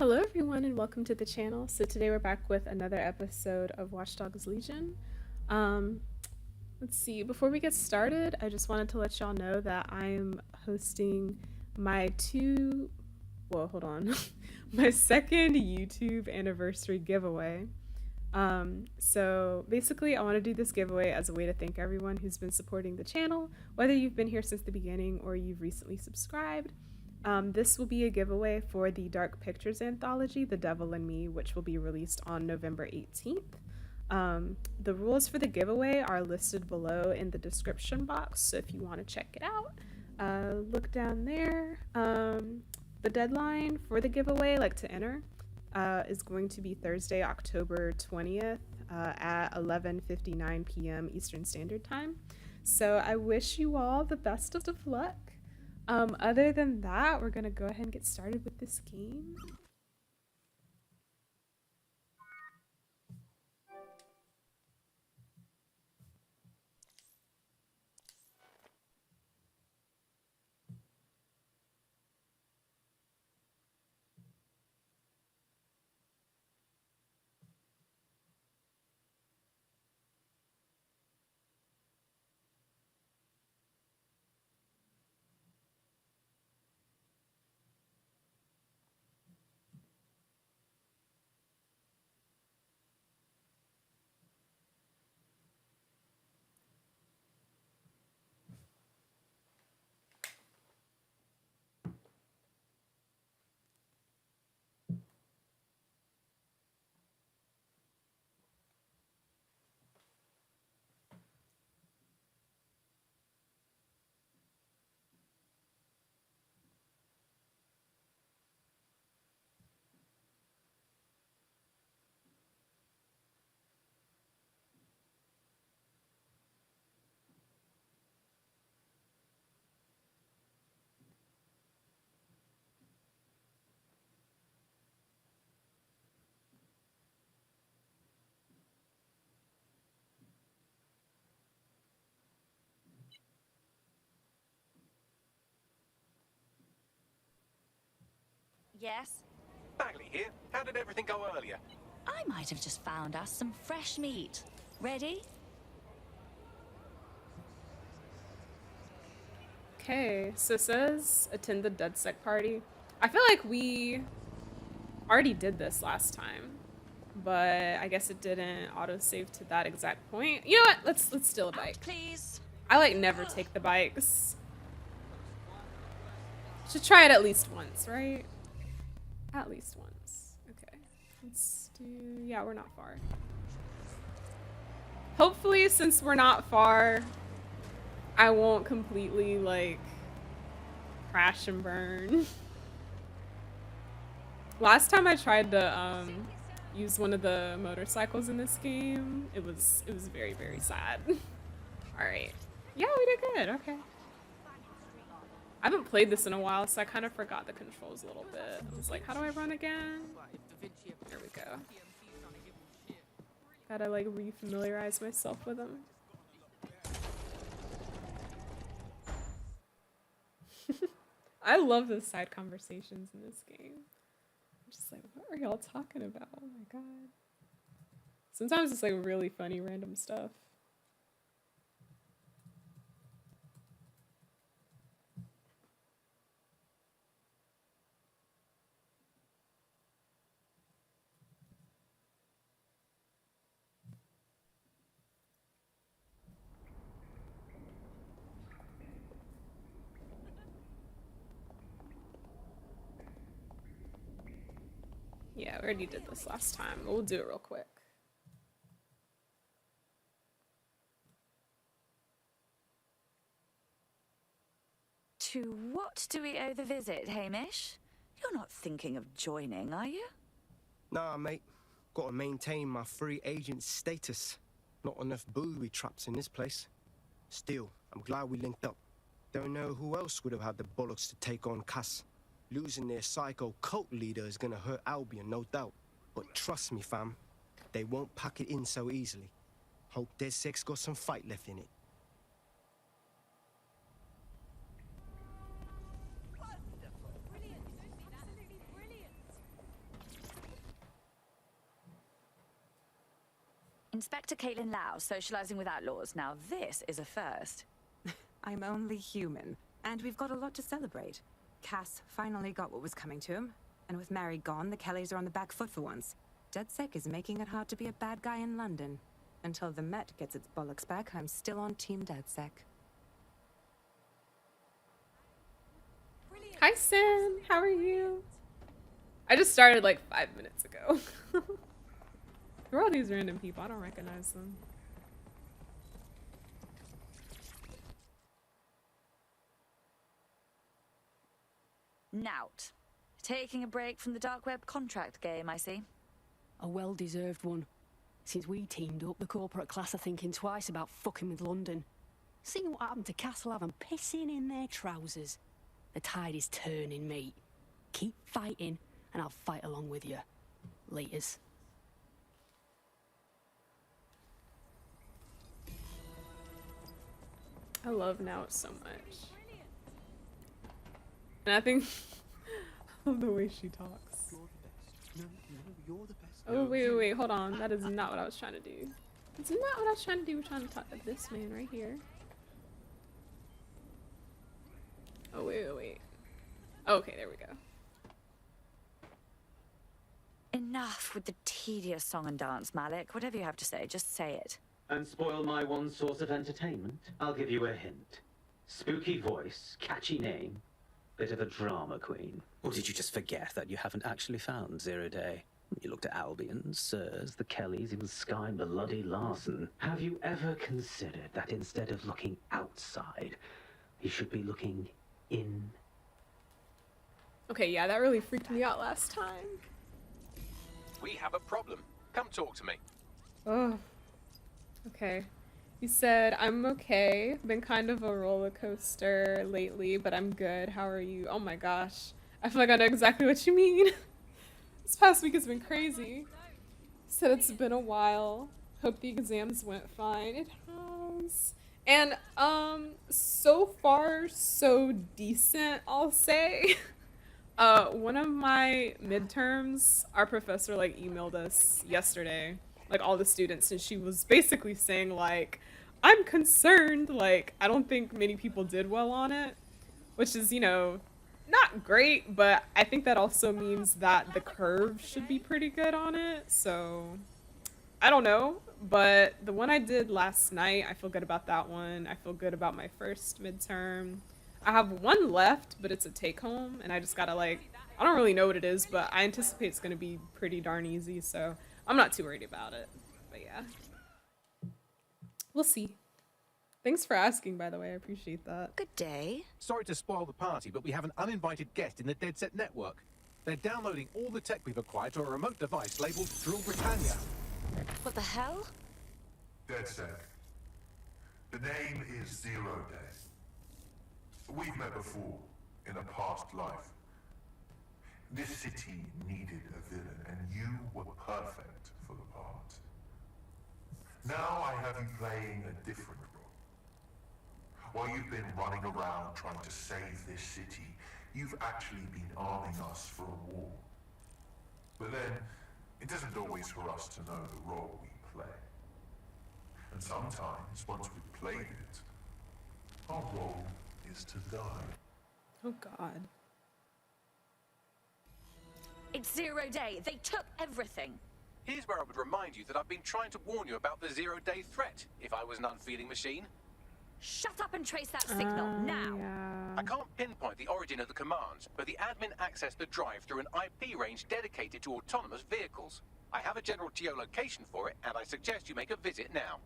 Hello everyone and welcome to the channel. So today we're back with another episode of Watch Dogs Legion. Um, let's see, before we get started, I just wanted to let y'all know that I'm hosting my my second YouTube anniversary giveaway. So basically I want to do this giveaway as a way to thank everyone who's been supporting the channel, whether you've been here since the beginning or you've recently subscribed. This will be a giveaway for the Dark Pictures Anthology, The Devil in Me, which will be released on November 18th. The rules for the giveaway are listed below in the description box, so if you want to check it out, look down there. The deadline for the giveaway, to enter, is going to be Thursday, October 20th at 11:59 p.m. Eastern Standard Time. So I wish you all the best of luck. Other than that, we're gonna go ahead and get started with this game. Yes? Bagley here. How did everything go earlier? I might have just found us some fresh meat. Ready? Okay, so it says attend the DEDSEC party. I feel like we already did this last time, but I guess it didn't autosave to that exact point. You know what? Let's steal a bike. Out, please. I never take the bikes. Should try it at least once, right? At least once. Okay. Let's do... Yeah, we're not far. Hopefully, since we're not far, I won't completely, crash and burn. Last time I tried to, use one of the motorcycles in this game, it was very, very sad. Alright. Yeah, we did good. Okay. I haven't played this in a while, so I kind of forgot the controls a little bit. I was like, how do I run again? There we go. Gotta, re-familiarize myself with them. I love the side conversations in this game. I'm just like, what are y'all talking about? Oh my god. Sometimes it's, really funny random stuff. Yeah, we already did this last time. We'll do it real quick. To what do we owe the visit, Hamish? You're not thinking of joining, are you? Nah, mate. Gotta maintain my free agent status. Not enough booby traps in this place. Still, I'm glad we linked up. Don't know who else would have had the bollocks to take on Cass. Losing their psycho cult leader is gonna hurt Albion, no doubt. But trust me, fam, they won't pack it in so easily. Hope DEDSEC's got some fight left in it. Inspector Caitlin Lau, socializing with outlaws. Now this is a first. I'm only human, and we've got a lot to celebrate. Cass finally got what was coming to him, and with Mary gone, the Kellys are on the back foot for once. DEDSEC is making it hard to be a bad guy in London. Until the Met gets its bollocks back, I'm still on Team DEDSEC. Hi, Sam. How are you? I just started like 5 minutes ago. Who are all these random people? I don't recognize them. Nout. Taking a break from the dark web contract game, I see. A well-deserved one. Since we teamed up, the corporate class are thinking twice about fucking with London. Seeing what happened to Castlehaven pissing in their trousers. The tide is turning, mate. Keep fighting, and I'll fight along with you. Laters. I love Now so much. And I think I love the way she talks. You're the best. Oh, wait, hold on. That is not what I was trying to do. That's not what I was trying to do. We're trying to talk to this man right here. Oh, wait. Okay, there we go. Enough with the tedious song and dance, Malik. Whatever you have to say, just say it. And spoil my one source of entertainment? I'll give you a hint. Spooky voice, catchy name, bit of a drama queen. Or did you just forget that you haven't actually found Zero Day? You looked at Albion, Sirs, The Kellys, even Sky Bloody Larson. Have you ever considered that instead of looking outside, you should be looking in? Okay, yeah, that really freaked me out last time. We have a problem. Come talk to me. Oh. Okay. You said, I'm okay. Been kind of a roller coaster lately, but I'm good. How are you? Oh my gosh. I feel like I know exactly what you mean. This past week has been crazy. Said it's been a while. Hope the exams went fine. It has. And, so far, so decent, I'll say. One of my midterms, our professor, like, emailed us yesterday, like, all the students, and she was basically saying, like, I'm concerned, like, I don't think many people did well on it, which is, you know, not great, but I think that also means that the curve should be pretty good on it, so I don't know, but the one I did last night, I feel good about that one. I feel good about my first midterm. I have one left, but it's a take-home, and I just gotta, like, I don't really know what it is, but I anticipate it's gonna be pretty darn easy, so I'm not too worried about it, but yeah. We'll see. Thanks for asking, by the way. I appreciate that. Good day. Sorry to spoil the party, but we have an uninvited guest in the DEDSEC network. They're downloading all the tech we've acquired to a remote device labeled Drill Britannia. What the hell? DEDSEC. The name is Zero Day. We've met before, in a past life. This city needed a villain, and you were perfect for the part. Now I have you playing a different role. While you've been running around trying to save this city, you've actually been arming us for a war. But then, it isn't always for us to know the role we play. And sometimes, once we've played it, our role is to die. Oh god. It's Zero Day. They took everything. Here's where I would remind you that I've been trying to warn you about the zero-day threat, if I was an unfeeling machine. Shut up and trace that signal, now! Yeah. I can't pinpoint the origin of the commands, but the admin accessed the drive through an IP range dedicated to autonomous vehicles. I have a general geolocation for it, and I suggest you make a visit now.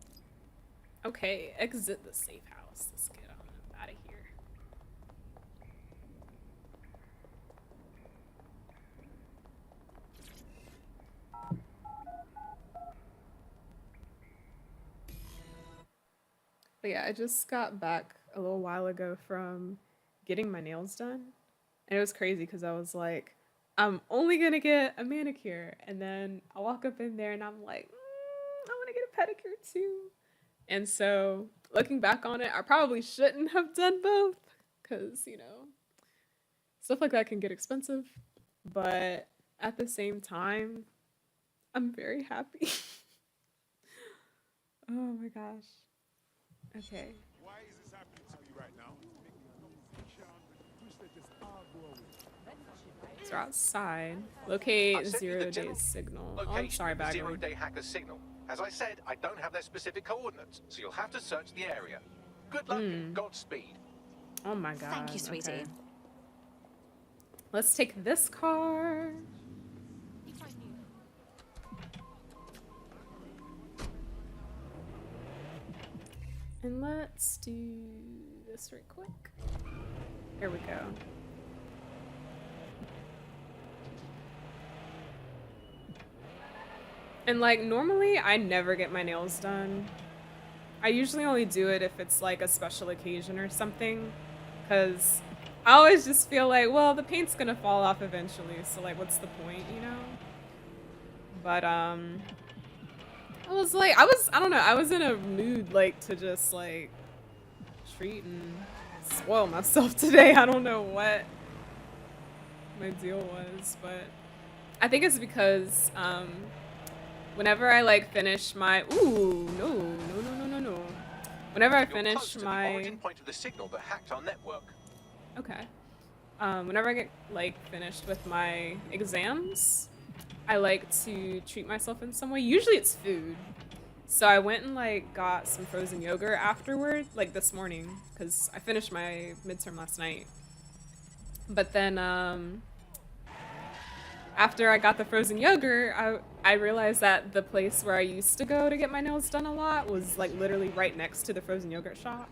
Okay, exit the safe house. Let's get on out of here. But yeah, I just got back a little while ago from getting my nails done. And it was crazy because I was like, I'm only gonna get a manicure. And then I walk up in there and I'm like, I want to get a pedicure too. And so looking back on it, I probably shouldn't have done both because, you know, stuff like that can get expensive. But at the same time, I'm very happy. Oh my gosh. Okay. Why is this happening to me right now? So we're outside. Locate I've sent you the 0 general days signal. Oh, I'm location sorry, of the Bagley. zero-day hacker's signal. As I said, I don't have their specific coordinates, so you'll have to search the area. Good luck and Godspeed. Oh my god. Thank you, sweetie. Okay. Let's take this car. And let's do this right quick. Here we go. And like normally I never get my nails done. I usually only do it if it's like a special occasion or something, because I always just feel like, well, the paint's gonna fall off eventually, so like what's the point, you know? But I don't know, I was in a mood like to just like treat and spoil myself today. I don't know what my deal was, but I think it's because whenever I like finish my no. Whenever I finish close to the my origin point of the signal that hacked our network. okay, whenever I get like finished with my exams, I like to treat myself in some way. Usually it's food. So I went and like got some frozen yogurt afterward, like this morning, because I finished my midterm last night. But then after I got the frozen yogurt, I realized that the place where I used to go to get my nails done a lot was like literally right next to the frozen yogurt shop.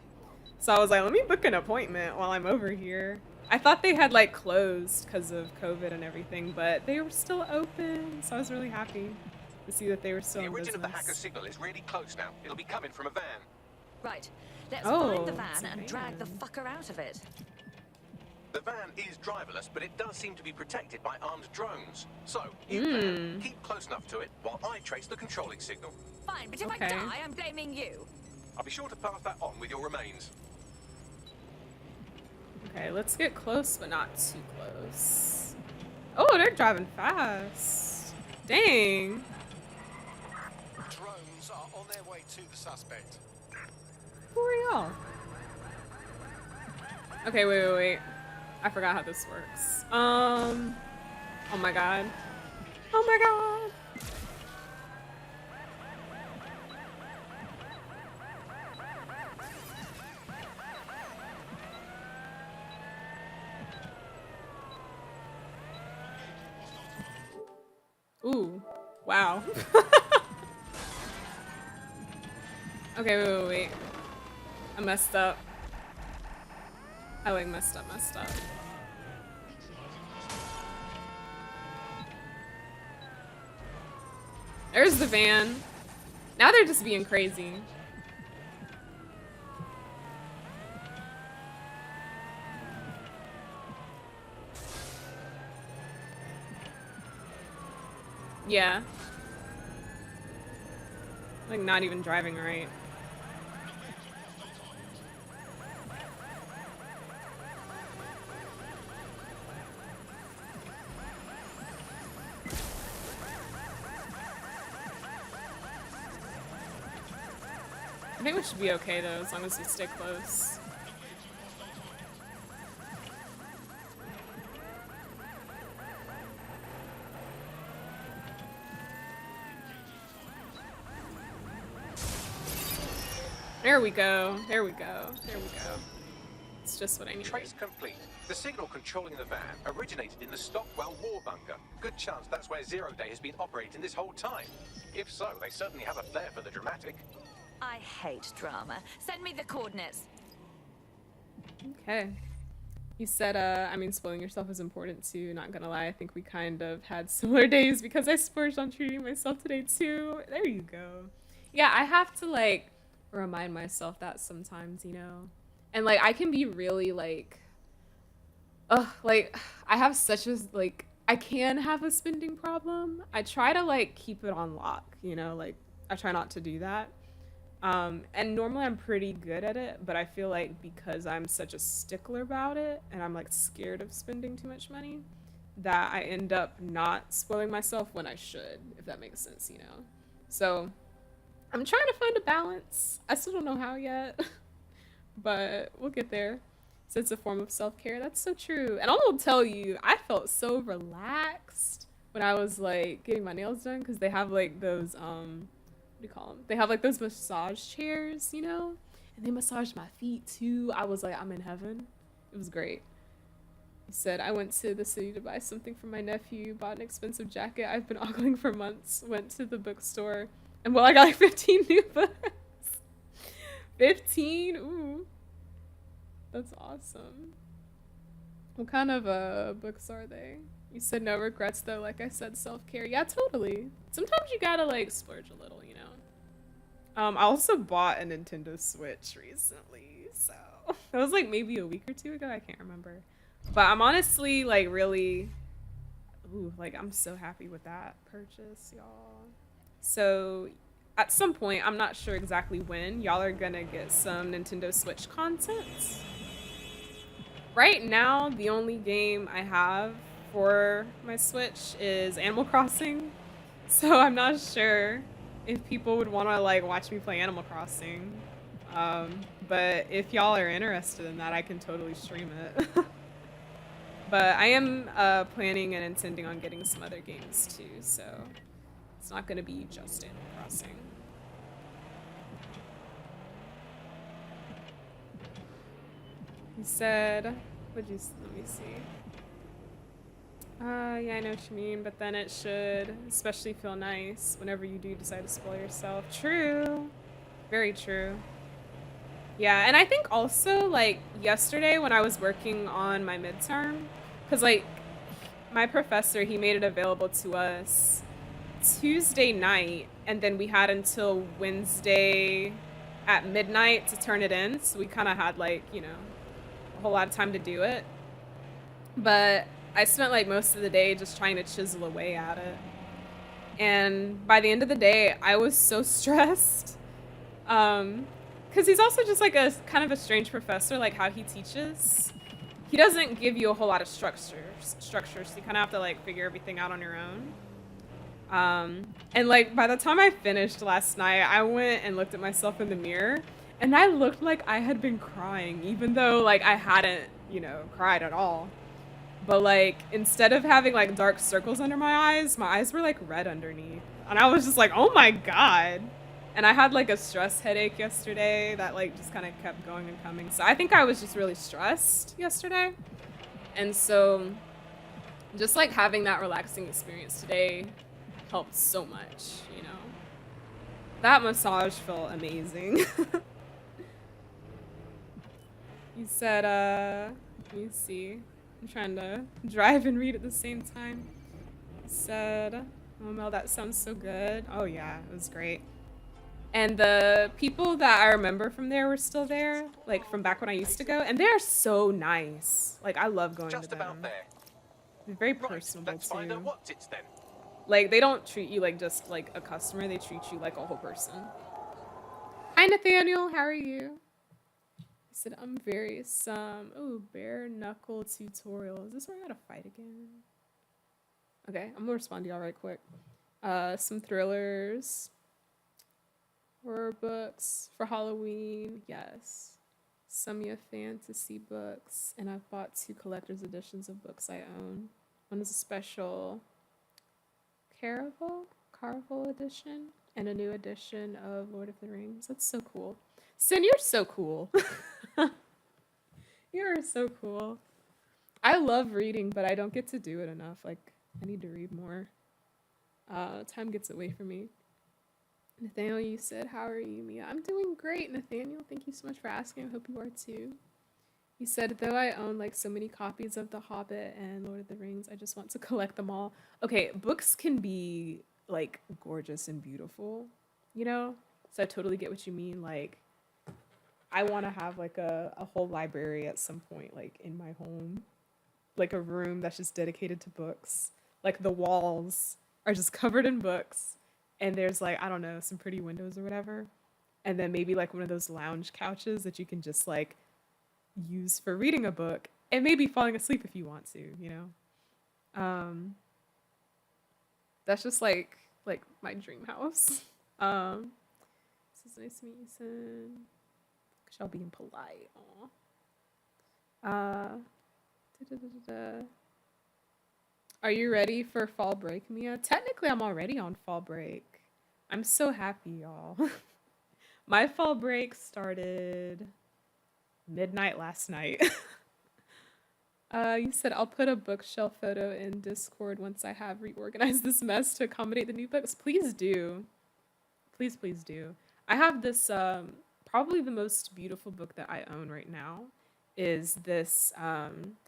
So I was like, let me book an appointment while I'm over here. I thought they had like closed because of COVID and everything, but they were still open. So I was really happy to see that they were still The in origin of the business. hacker signal is really close now. It'll be coming from a van. Right. Let's Oh, find the it's van a and drag the van. fucker out of it. The van is driverless, but it does seem to be protected by armed drones. So, you can keep close enough to it while I trace the controlling signal. Fine, but if I Okay. die, I'm blaming you. I'll be sure to pass that on with your remains. Okay, let's get close, but not too close. Oh, they're driving fast. Dang. Drones are on their way to the suspect. Who are y'all? Okay, wait. I forgot how this works. Oh my god. Oh my god. Ooh. Wow. Okay, wait. I messed up. I like messed up. There's the van. Now they're just being crazy. Yeah. Like not even driving right. I think we should be okay though, as long as we stay close. There we go. It's just what I need. Trace complete. The signal controlling the van originated in the Stockwell war bunker. Good chance that's where Zero Day has been operating this whole time. If so, they certainly have a flair for the dramatic. I hate drama. Send me the coordinates. Okay. You said, spoiling yourself is important too. Not gonna lie, I think we kind of had similar days because I splurged on treating myself today too. There you go. Yeah, I have to, like, remind myself that sometimes, you know? And, like, I can be really, like, I have such a, like, I can have a spending problem. I try to, like, keep it on lock, you know? Like, I try not to do that. And normally I'm pretty good at it, but I feel like because I'm such a stickler about it and I'm like scared of spending too much money, that I end up not spoiling myself when I should, if that makes sense, you know? So I'm trying to find a balance. I still don't know how yet, but we'll get there. So it's a form of self-care. That's so true. And I'm gonna tell you, I felt so relaxed when I was like getting my nails done, because they have like those what do you call them? They have like those massage chairs, you know, and they massaged my feet too. I was like, I'm in heaven. It was great. He said, I went to the city to buy something for my nephew, bought an expensive jacket I've been ogling for months, went to the bookstore, and well, I got like 15 new books. 15? Ooh. That's awesome. What kind of books are they? You said no regrets though, like I said, self-care. Yeah, totally. Sometimes you gotta like splurge a little, you know? I also bought a Nintendo Switch recently, so that was like maybe a week or two ago, I can't remember. But I'm honestly like really, like I'm so happy with that purchase, y'all. So at some point, I'm not sure exactly when, y'all are gonna get some Nintendo Switch content. Right now, the only game I have for my Switch is Animal Crossing. So I'm not sure if people would want to like watch me play Animal Crossing. But if y'all are interested in that, I can totally stream it. But I am planning and intending on getting some other games too, so it's not going to be just Animal Crossing. He said, let me see. Yeah, I know what you mean, but then it should especially feel nice whenever you do decide to spoil yourself. True. Very true. Yeah, and I think also, like, yesterday when I was working on my midterm, because, like, my professor, he made it available to us Tuesday night, and then we had until Wednesday at midnight to turn it in, so we kind of had, like, you know, a whole lot of time to do it. But I spent, like, most of the day just trying to chisel away at it. And by the end of the day, I was so stressed. Because he's also just, like, a kind of a strange professor, like, how he teaches. He doesn't give you a whole lot of structures, so you kind of have to, like, figure everything out on your own. And, like, by the time I finished last night, I went and looked at myself in the mirror, and I looked like I had been crying, even though, like, I hadn't, you know, cried at all. But, like, instead of having, like, dark circles under my eyes were, like, red underneath. And I was just like, oh my god. And I had, like, a stress headache yesterday that, like, just kind of kept going and coming. So I think I was just really stressed yesterday. And so just, like, having that relaxing experience today helped so much, you know? That massage felt amazing. You said, let me see. I'm trying to drive and read at the same time. You said, oh, Mel, that sounds so good. Oh, yeah, it was great. And the people that I remember from there were still there, like from back when I used to go, and they're so nice. Like, I love going to them. Just about there. They're very personable, let's find too. out what's it then. Like, they don't treat you like just like a customer, they treat you like a whole person. Hi, Nathaniel, how are you? He said, I'm very bare knuckle tutorial. Is this where I gotta fight again? Okay, I'm gonna respond to y'all right quick. Some thrillers. Horror books for Halloween, yes. Some fantasy books, and I've bought 2 collector's editions of books I own. One is a special Caravel edition, and a new edition of Lord of the Rings. That's so cool. Sin, you're so cool. You're so cool. I love reading, but I don't get to do it enough. Like, I need to read more. Time gets away from me. Nathaniel, you said, how are you, Mia? I'm doing great, Nathaniel. Thank you so much for asking. I hope you are too. You said, though I own like so many copies of The Hobbit and Lord of the Rings, I just want to collect them all. Okay, books can be like gorgeous and beautiful, you know? So I totally get what you mean. Like, I want to have like a whole library at some point, like in my home. Like a room that's just dedicated to books. Like the walls are just covered in books. And there's like, I don't know, some pretty windows or whatever. And then maybe like one of those lounge couches that you can just like use for reading a book and maybe falling asleep if you want to, you know? That's just like my dream house. This is nice to meet you, Sin. Y'all being polite. Aw. Are you ready for fall break, Mia? Technically, I'm already on fall break. I'm so happy, y'all. My fall break started midnight last night. You said I'll put a bookshelf photo in Discord once I have reorganized this mess to accommodate the new books. Please do. Please, please do. I have this, probably the most beautiful book that I own right now is this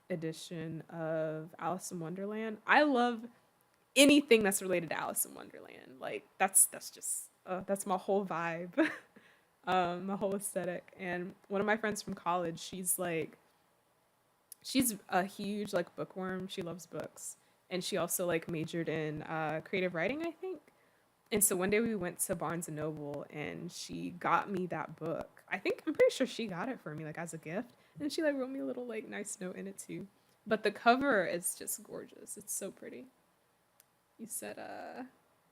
edition of Alice in Wonderland. I love anything that's related to Alice in Wonderland. Like, that's just, that's my whole vibe. My whole aesthetic. And one of my friends from college, she's a huge like bookworm. She loves books, and she also like majored in creative writing, I think. And so one day we went to Barnes and Noble, and she got me that book. I'm pretty sure she got it for me like as a gift, and she like wrote me a little like nice note in it too. But the cover is just gorgeous. It's so pretty. You said,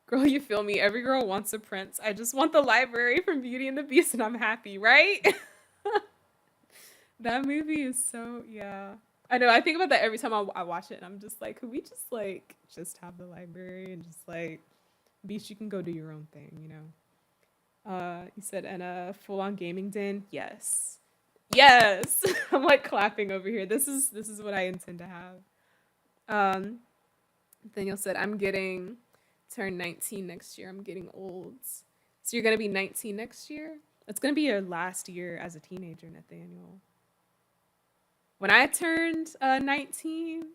girl, you feel me? Every girl wants a prince. I just want the library from Beauty and the Beast, and I'm happy, right? That movie is so, yeah. I know, I think about that every time I watch it, and I'm just like, could we just, like, just have the library and just, like, Beast, you can go do your own thing, you know? You said, and a full-on gaming den? Yes. Yes! I'm, like, clapping over here. This is what I intend to have. Daniel said, I'm getting turned 19 next year. I'm getting old. So you're going to be 19 next year? It's going to be your last year as a teenager, Nathaniel. When I turned 19,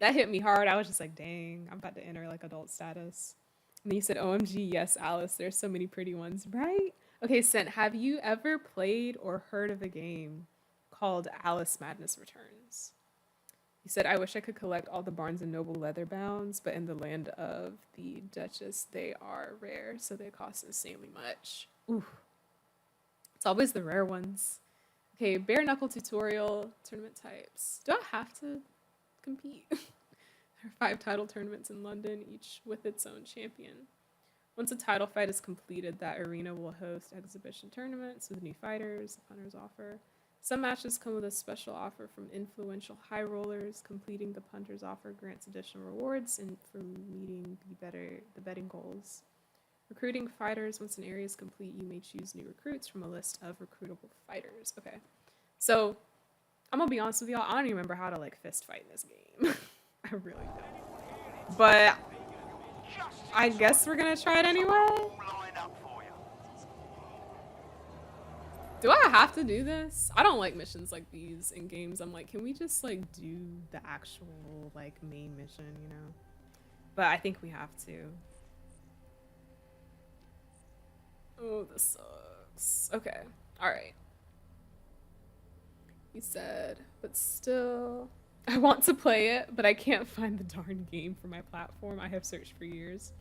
that hit me hard. I was just like, dang, I'm about to enter like adult status. And then you said, OMG, yes, Alice, there's so many pretty ones, right? Okay, Sent, have you ever played or heard of a game called Alice Madness Returns? You said, I wish I could collect all the Barnes & Noble leather bounds, but in the land of the Duchess, they are rare, so they cost insanely much. Ooh. It's always the rare ones. Okay, bare knuckle tutorial, tournament types. Do I have to compete? There are 5 title tournaments in London, each with its own champion. Once a title fight is completed, that arena will host exhibition tournaments with new fighters, the punters offer. Some matches come with a special offer from influential high rollers. Completing the punter's offer grants additional rewards and for meeting the betting goals. Recruiting fighters. Once an area is complete, you may choose new recruits from a list of recruitable fighters. Okay, so I'm gonna be honest with y'all. I don't even remember how to like fist fight in this game. I really don't. But I guess we're gonna try it anyway. Do I have to do this? I don't like missions like these in games. I'm like, can we just like do the actual like main mission, you know? But I think we have to. Oh, this sucks. Okay. All right. He said, but still, I want to play it, but I can't find the darn game for my platform. I have searched for years.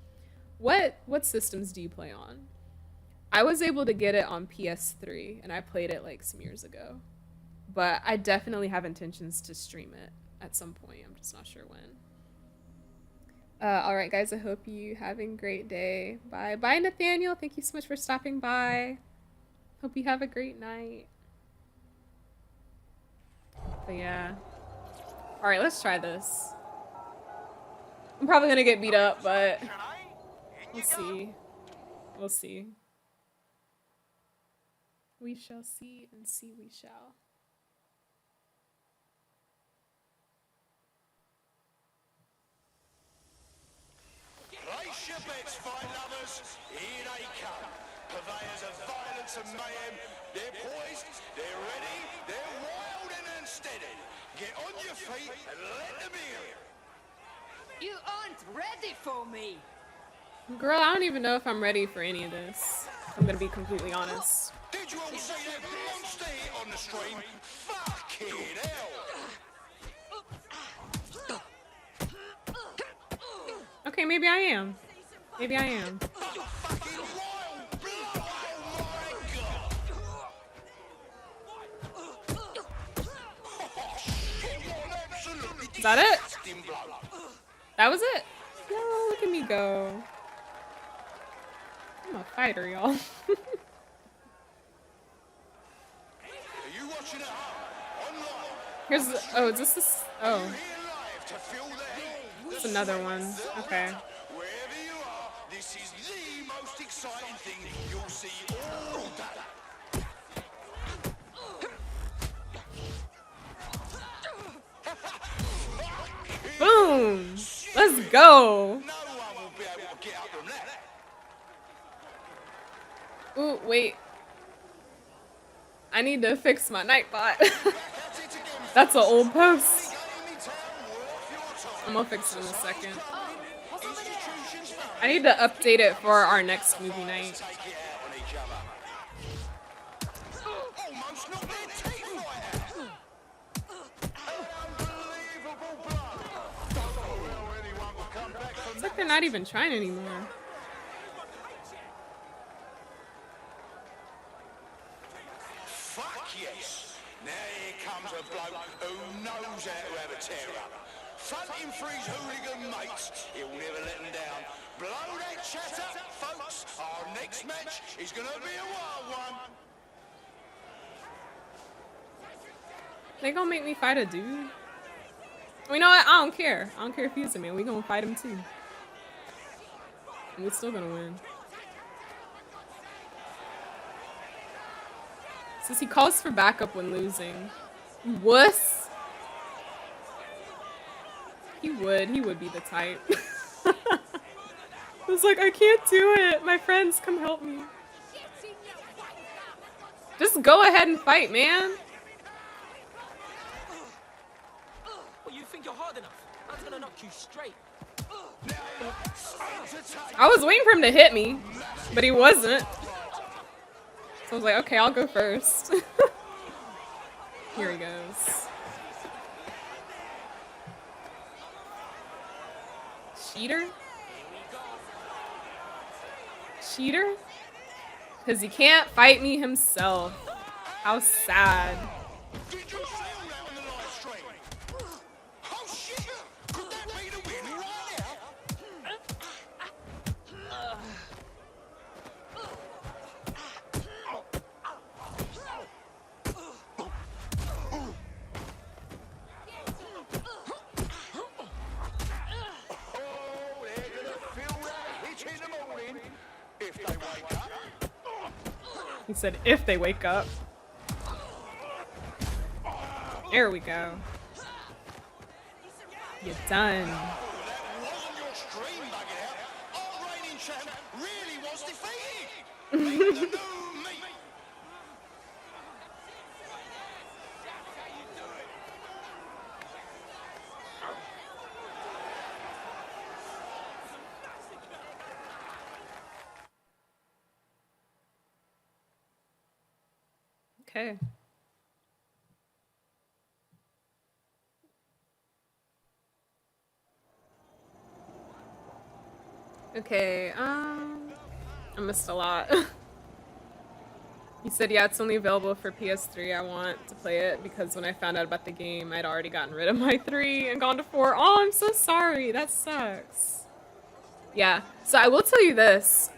What systems do you play on? I was able to get it on PS3, and I played it like some years ago. But I definitely have intentions to stream it at some point. I'm just not sure when. All right, guys, I hope you having a great day. Bye. Bye, Nathaniel. Thank you so much for stopping by. Hope you have a great night. But yeah. All right, let's try this. I'm probably going to get beat up, but we'll see. We'll see. We shall see and see we shall. Place your bets, fight lovers. Here they come. Purveyors of violence and mayhem. They're poised, they're ready, they're wild and unsteady. Get on your feet and let them in. You aren't ready for me. Girl, I don't even know if I'm ready for any of this. I'm gonna be completely honest. Did you all see that monster hit on the stream? Fucking hell. Okay, maybe I am. Maybe I am. Is that it? That was it? Yo, look at me go. I'm a fighter, y'all. watching at home, online, Here's, oh, is this, oh, here live to feel the heat. it's another one. Okay. Wherever you are, this is the most exciting thing you'll see all day. Boom! Let's go! No one will be able to get up from that. Ooh, wait. I need to fix my nightbot. That's an old post. I'm gonna fix it in a second. I need to update it for our next movie night. Almost knocked their teeth right out. Unbelievable blow. Don't know how anyone will come back from It's like they're not even trying anymore. Fuck yes. Now here comes a bloke who knows how to have a tear up. Fronting for his hooligan mates. He'll never let them down. Blow that chat up, folks. Our next match is gonna be a wild one. They gonna make me fight a dude? Well, you know what? I don't care. I don't care if he's a man. We gonna fight him too. And we're still gonna win. Says he calls for backup when losing. Wuss. He would be the type. I was like, I can't do it. My friends, come help me. Just go ahead and fight, man. Well, you think you're hard enough? I'm gonna knock you straight. I was waiting for him to hit me, but he wasn't. So I was like, okay, I'll go first. Here he goes. Cheater? Cheater? Because he can't fight me himself. How sad. Did you see all that on the live stream? Oh shit! Could that be the win right now? Oh, they're gonna feel that hit in the morning if they wake up. He said, if they wake up. There we go. You're done. That wasn't your stream bugging out. Our reigning champ really was defeated. Meet the new me. Okay. Okay, I missed a lot. He said, yeah, it's only available for PS3. I want to play it because when I found out about the game, I'd already gotten rid of my 3 and gone to 4. Oh, I'm so sorry. That sucks. Yeah, so I will tell you this.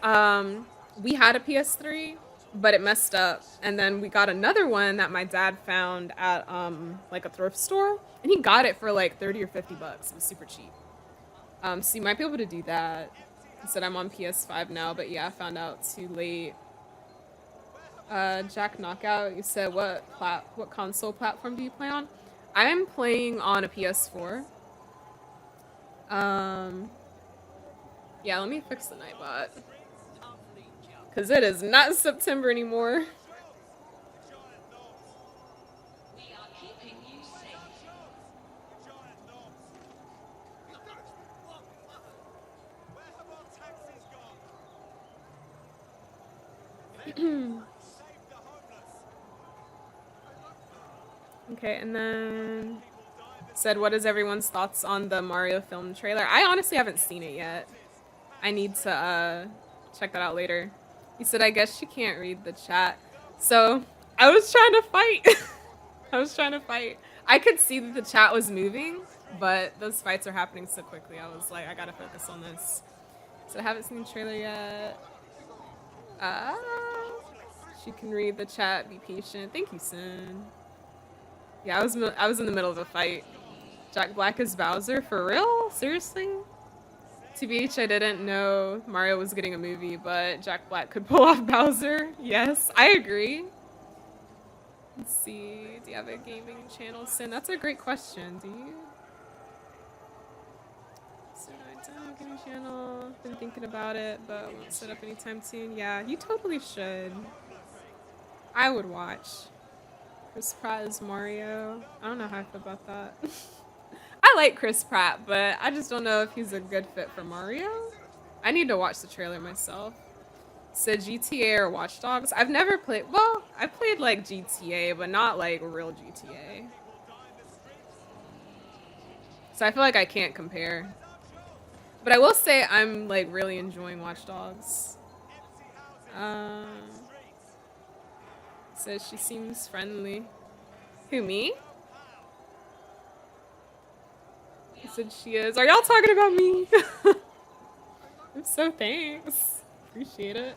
We had a PS3, but it messed up. And then we got another one that my dad found at like a thrift store. And he got it for like 30 or 50 bucks. It was super cheap. So you might be able to do that. He said I'm on PS5 now, but yeah, I found out too late. Jack Knockout, you said what console platform do you play on? I'm playing on a PS4. Yeah, let me fix the Nightbot. Cause it is not September anymore. Okay, and then said, what is everyone's thoughts on the Mario film trailer? I honestly haven't seen it yet. I need to check that out later. He said, I guess she can't read the chat. So I was trying to fight. I could see that the chat was moving, but those fights are happening so quickly. I was like, I gotta focus on this. So I haven't seen the trailer yet. She can read the chat. Be patient. Thank you, Sin. Yeah, I was in the middle of a fight. Jack Black is Bowser? For real? Seriously? TBH, I didn't know Mario was getting a movie, but Jack Black could pull off Bowser. Yes, I agree. Let's see. Do you have a gaming channel, Sin? That's a great question. Do you? So I don't have a gaming channel. Been thinking about it, but won't set up anytime soon. Yeah, you totally should. I would watch. Chris Pratt as Mario. I don't know how I feel about that. I like Chris Pratt, but I just don't know if he's a good fit for Mario. I need to watch the trailer myself. Said GTA or Watch Dogs. I've never played, well, I played like GTA, but not like real GTA. So I feel like I can't compare. But I will say I'm like really enjoying Watch Dogs. Says she seems friendly. Who, me? He said she is. Are y'all talking about me? I'm so thanks. Appreciate it.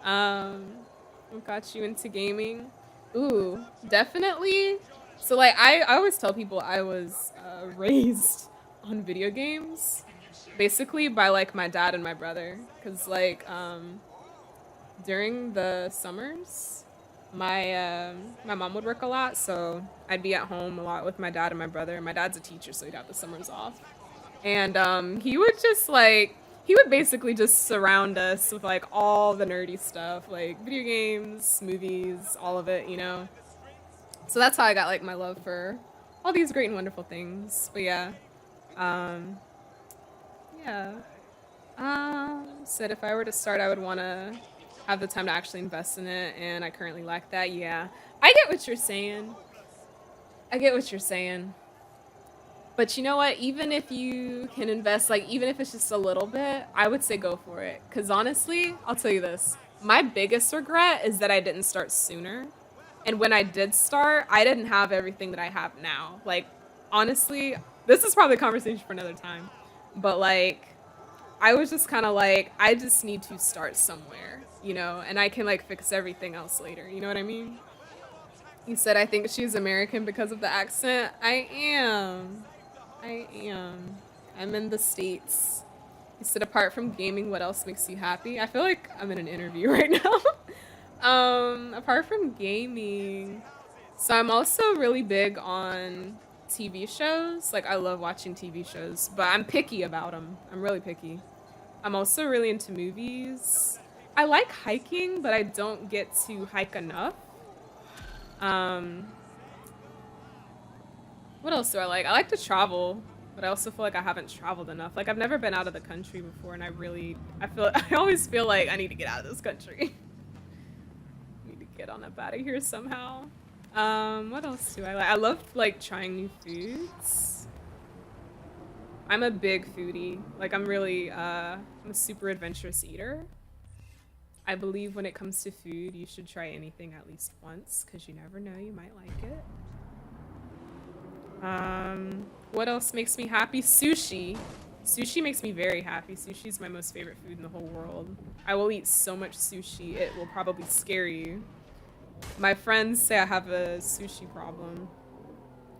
What got you into gaming? Ooh, definitely. So like I always tell people I was raised on video games, basically by like my dad and my brother, because like during the summers, my mom would work a lot, so I'd be at home a lot with my dad and my brother. My dad's a teacher, so he'd have the summers off, and he would just like. He would basically just surround us with like all the nerdy stuff, like video games, movies, all of it, you know? So that's how I got like my love for all these great and wonderful things. But yeah. Said if I were to start, I would want to have the time to actually invest in it, and I currently lack that. Yeah. I get what you're saying. But you know what? Even if you can invest, like, even if it's just a little bit, I would say go for it. Because honestly, I'll tell you this. My biggest regret is that I didn't start sooner. And when I did start, I didn't have everything that I have now. Like, honestly, this is probably a conversation for another time. But, like, I was just kind of like, I just need to start somewhere, you know? And I can, like, fix everything else later. You know what I mean? He said, I think she's American because of the accent. I am. I'm in the States. He said, apart from gaming, what else makes you happy? I feel like I'm in an interview right now. Apart from gaming, so I'm also really big on TV shows. Like, I love watching TV shows, but I'm picky about them. I'm really picky. I'm also really into movies. I like hiking, but I don't get to hike enough. What else do I like? I like to travel, but I also feel like I haven't traveled enough. Like, I've never been out of the country before, and I always feel like I need to get out of this country. I need to get on up out of here somehow. What else do I like? I love, like, trying new foods. I'm a big foodie. Like, I'm a super adventurous eater. I believe when it comes to food, you should try anything at least once, because you never know, you might like it. What else makes me happy? Sushi. Sushi makes me very happy. Sushi is my most favorite food in the whole world. I will eat so much sushi, it will probably scare you. My friends say I have a sushi problem,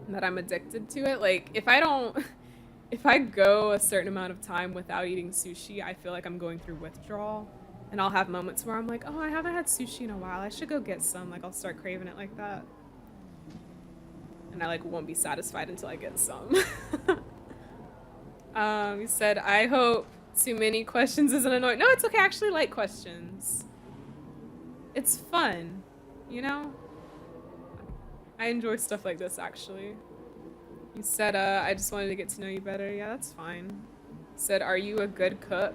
and that I'm addicted to it. Like, if I go a certain amount of time without eating sushi, I feel like I'm going through withdrawal. And I'll have moments where I'm like, oh, I haven't had sushi in a while. I should go get some. Like, I'll start craving it like that. And I, like, won't be satisfied until I get some. He said, I hope too many questions isn't annoying. No, it's okay. I actually like questions. It's fun, you know? I enjoy stuff like this, actually. He said, I just wanted to get to know you better. Yeah, that's fine. He said, are you a good cook?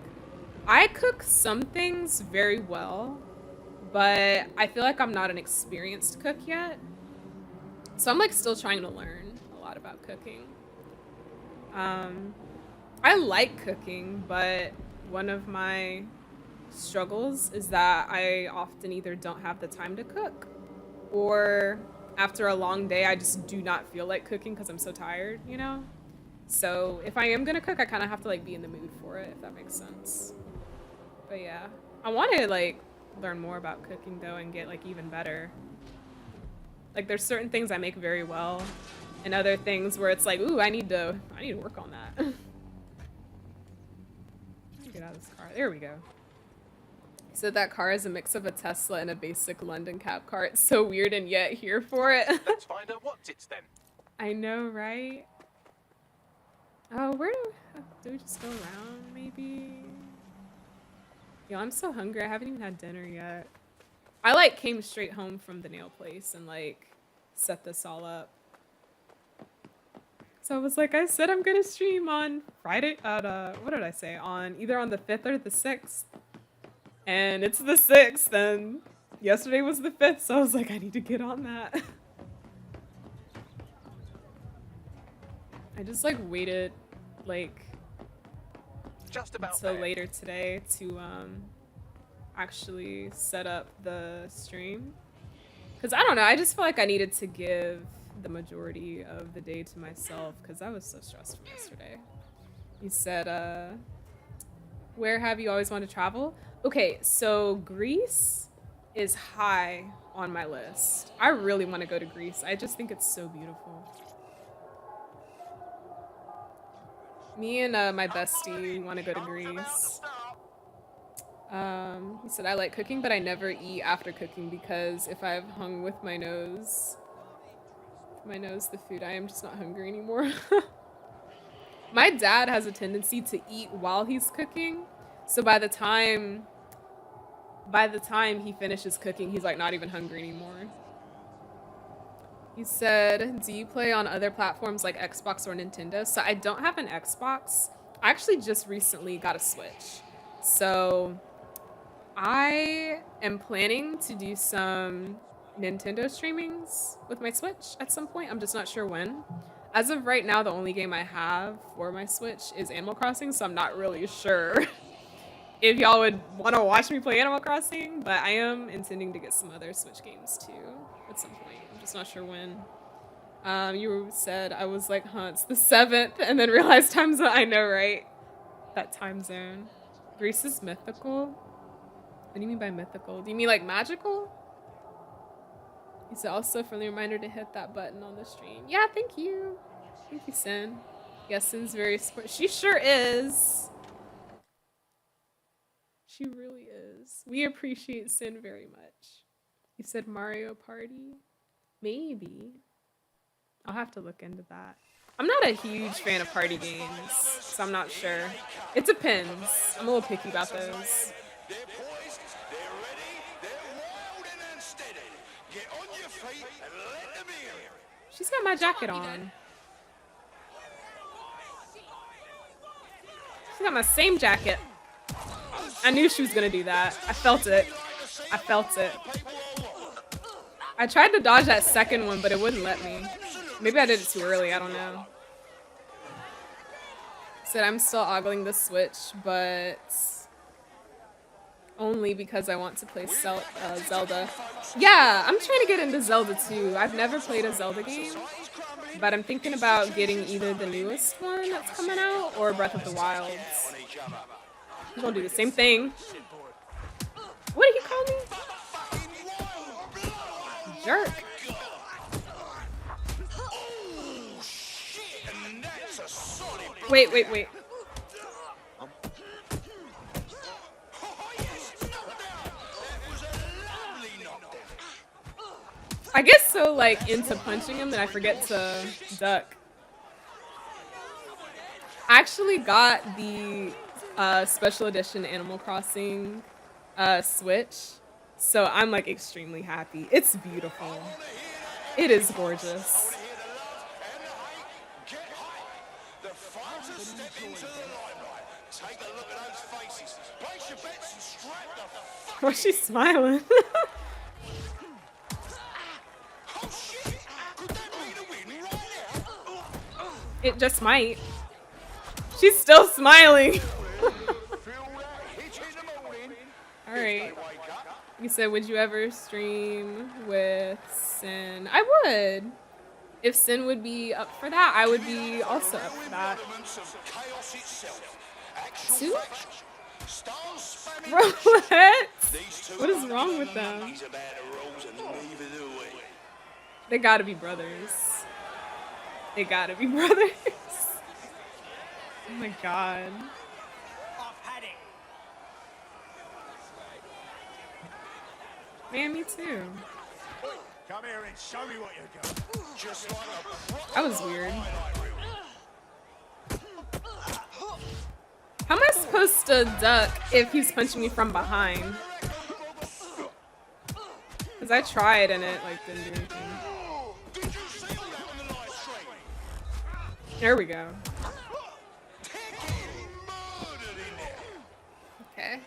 I cook some things very well, but I feel like I'm not an experienced cook yet. So I'm like still trying to learn a lot about cooking. I like cooking, but one of my struggles is that I often either don't have the time to cook, or after a long day, I just do not feel like cooking because I'm so tired, you know? So if I am gonna cook, I kind of have to like be in the mood for it, if that makes sense. But yeah, I want to like learn more about cooking though and get like even better. Like there's certain things I make very well, and other things where it's like, ooh, I need to work on that. Get out of this car. There we go. So that car is a mix of a Tesla and a basic London cab car. It's so weird and yet here for it. Let's find out what's it then. I know, right? Oh, where do we just go around maybe? Yo, I'm so hungry. I haven't even had dinner yet. I like came straight home from the nail place and like set this all up. So I was like, I said I'm gonna stream on Friday at what did I say? On either on the 5th or the 6th. And it's the 6th and yesterday was the 5th, so I was like, I need to get on that. I just like waited like just about until later today to actually set up the stream. Cause I don't know, I just feel like I needed to give the majority of the day to myself because I was so stressed from yesterday. You said, where have you always wanted to travel? Okay, so Greece is high on my list. I really want to go to Greece. I just think it's so beautiful. Me and my bestie want to go to Greece. He said, I like cooking, but I never eat after cooking because if I've hung with my nose the food, I am just not hungry anymore. My dad has a tendency to eat while he's cooking. So by the time he finishes cooking, he's like not even hungry anymore. He said, do you play on other platforms like Xbox or Nintendo? So I don't have an Xbox. I actually just recently got a Switch. So I am planning to do some Nintendo streamings with my Switch at some point. I'm just not sure when. As of right now, the only game I have for my Switch is Animal Crossing, so I'm not really sure if y'all would want to watch me play Animal Crossing, but I am intending to get some other Switch games too at some point. I'm just not sure when. You said, I was like, huh, it's the 7th, and then realized time zone. I know, right? That time zone. Greece is mythical? What do you mean by mythical? Do you mean like magical? He said, also friendly reminder to hit that button on the stream. Yeah, thank you. Thank you, Sin. Yes, Sin's very sport. She sure is. She really is. We appreciate Sin very much. You said Mario Party? Maybe. I'll have to look into that. I'm not a huge fan of party games, so I'm not sure. It depends. I'm a little picky about those. She's got my jacket on. She's got my same jacket. I knew she was gonna do that. I felt it. I felt it. I tried to dodge that second one, but it wouldn't let me. Maybe I did it too early, I don't know. Said I'm still ogling the Switch, but only because I want to play Zelda. Yeah, I'm trying to get into Zelda too. I've never played a Zelda game, but I'm thinking about getting either the newest one that's coming out or Breath of the Wild. I'm gonna do the same thing. What did he call me? Jerk. Wait. I get so like into punching him that I forget to duck. I actually got the special edition Animal Crossing Switch, so I'm like extremely happy. It's beautiful. It is gorgeous. Why's she smiling? It just might. She's still smiling. Alright. You said, would you ever stream with Sin? I would. If Sin would be up for that, I would be also up for that. Two? Bro, what? What is wrong with them? They gotta be brothers. They gotta be brothers. Oh my god. Man, me too. Come here and show me what you got. Just like a That was weird. How am I supposed to duck if he's punching me from behind? Because I tried and it like didn't do anything. There we go. Okay.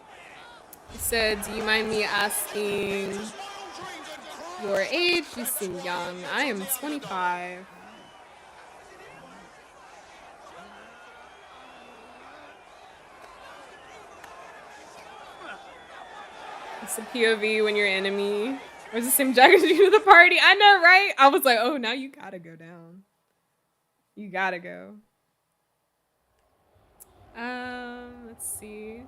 He said, do you mind me asking your age? You seem young. I am 25. It's a POV when your enemy wears the same jacket as you to the party. I know, right? I was like, oh, now you gotta go down. You gotta go. Let's see.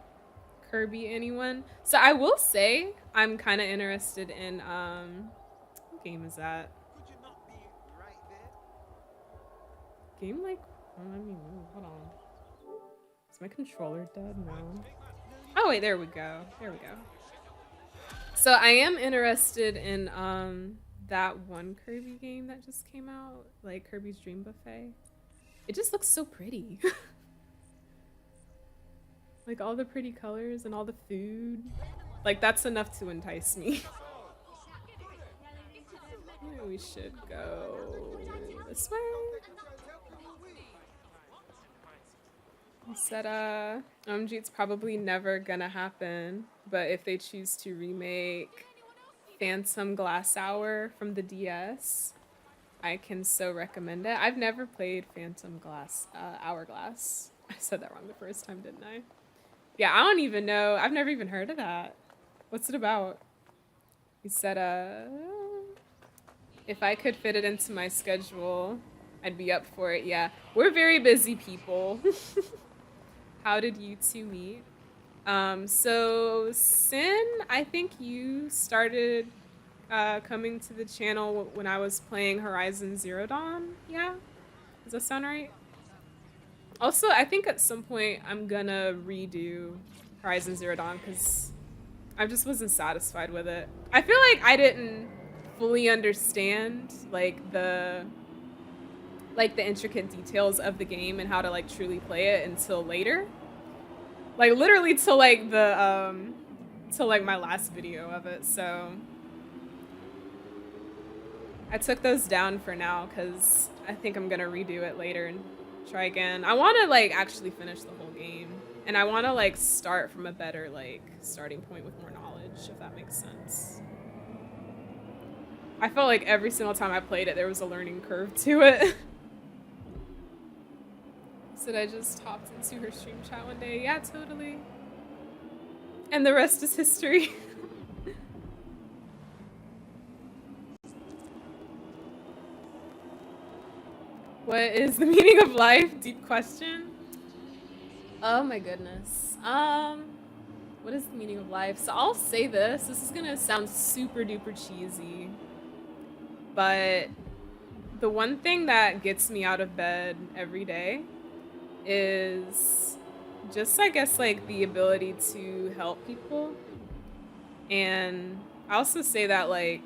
Kirby, anyone? So I will say I'm kind of interested in what game is that? Game like let me move. Hold on. Is my controller dead? No. Oh wait, there we go. There we go. So I am interested in that one Kirby game that just came out, like Kirby's Dream Buffet. It just looks so pretty. Like all the pretty colors and all the food. Like that's enough to entice me. Maybe we should go this way. He said, OMG, it's probably never gonna happen, but if they choose to remake Phantom Glass Hour from the DS, I can so recommend it. I've never played Phantom Glass, Hourglass. I said that wrong the first time, didn't I? Yeah, I don't even know. I've never even heard of that. What's it about? He said, if I could fit it into my schedule, I'd be up for it. Yeah, we're very busy people. How did you two meet? So Sin, I think you started coming to the channel when I was playing Horizon Zero Dawn. Yeah? Does that sound right? Also, I think at some point I'm gonna redo Horizon Zero Dawn because I just wasn't satisfied with it. I feel like I didn't fully understand like the intricate details of the game and how to like truly play it until later. Like literally till like the till like my last video of it. So I took those down for now because I think I'm gonna redo it later and try again. I want to like actually finish the whole game, and I want to like start from a better like starting point with more knowledge, if that makes sense. I felt like every single time I played it there was a learning curve to it. Said I just hopped into her stream chat one day. Yeah, totally. And the rest is history. What is the meaning of life? Deep question. Oh my goodness. What is the meaning of life? So I'll say this. This is gonna sound super duper cheesy, but the one thing that gets me out of bed every day is just, I guess, like the ability to help people. And I also say that like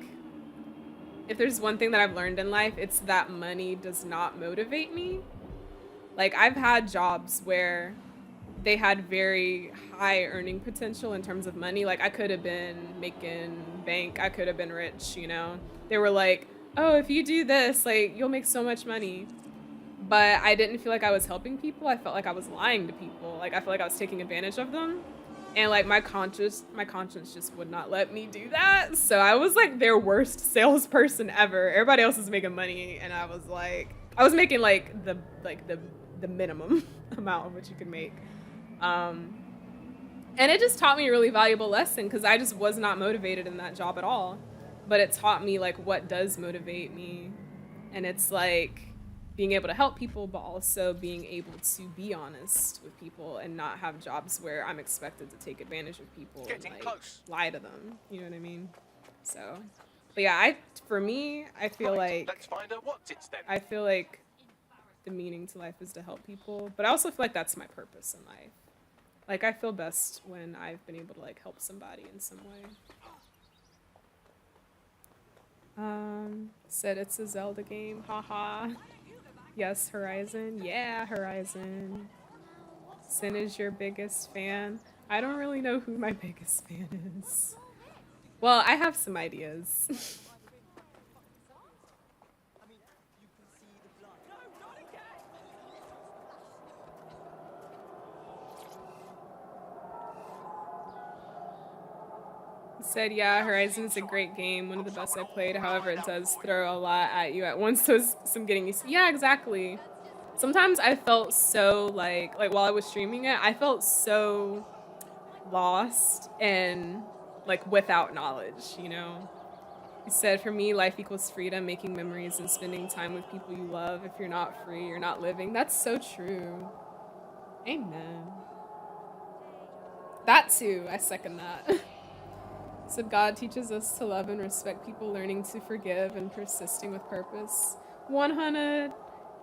if there's one thing that I've learned in life, it's that money does not motivate me. Like I've had jobs where they had very high earning potential in terms of money. Like I could have been making bank, I could have been rich, you know. They were like, oh, if you do this, like you'll make so much money. But I didn't feel like I was helping people. I felt like I was lying to people. Like I felt like I was taking advantage of them. And like my conscience just would not let me do that. So I was like their worst salesperson ever. Everybody else was making money, and I was making like the minimum amount of what you could make. And it just taught me a really valuable lesson because I just was not motivated in that job at all. But it taught me like what does motivate me, and it's like being able to help people, but also being able to be honest with people and not have jobs where I'm expected to take advantage of people and like lie to them. You know what I mean? So But yeah, for me, I feel like Let's find out what's it then. I feel like the meaning to life is to help people, but I also feel like that's my purpose in life. Like, I feel best when I've been able to like help somebody in some way. Said it's a Zelda game, haha. Yes, Horizon. Yeah, Horizon. Sin is your biggest fan. I don't really know who my biggest fan is. Well, I have some ideas. Said, yeah, Horizon is a great game, one of the best I played. However, it does throw a lot at you at once, so some getting used to. Yeah, exactly. Sometimes I felt so like while I was streaming it, I felt so lost and like without knowledge, you know? He said, for me, life equals freedom, making memories and spending time with people you love. If you're not free, you're not living. That's so true. Amen. That too, I second that. So God teaches us to love and respect people, learning to forgive and persisting with purpose. 100,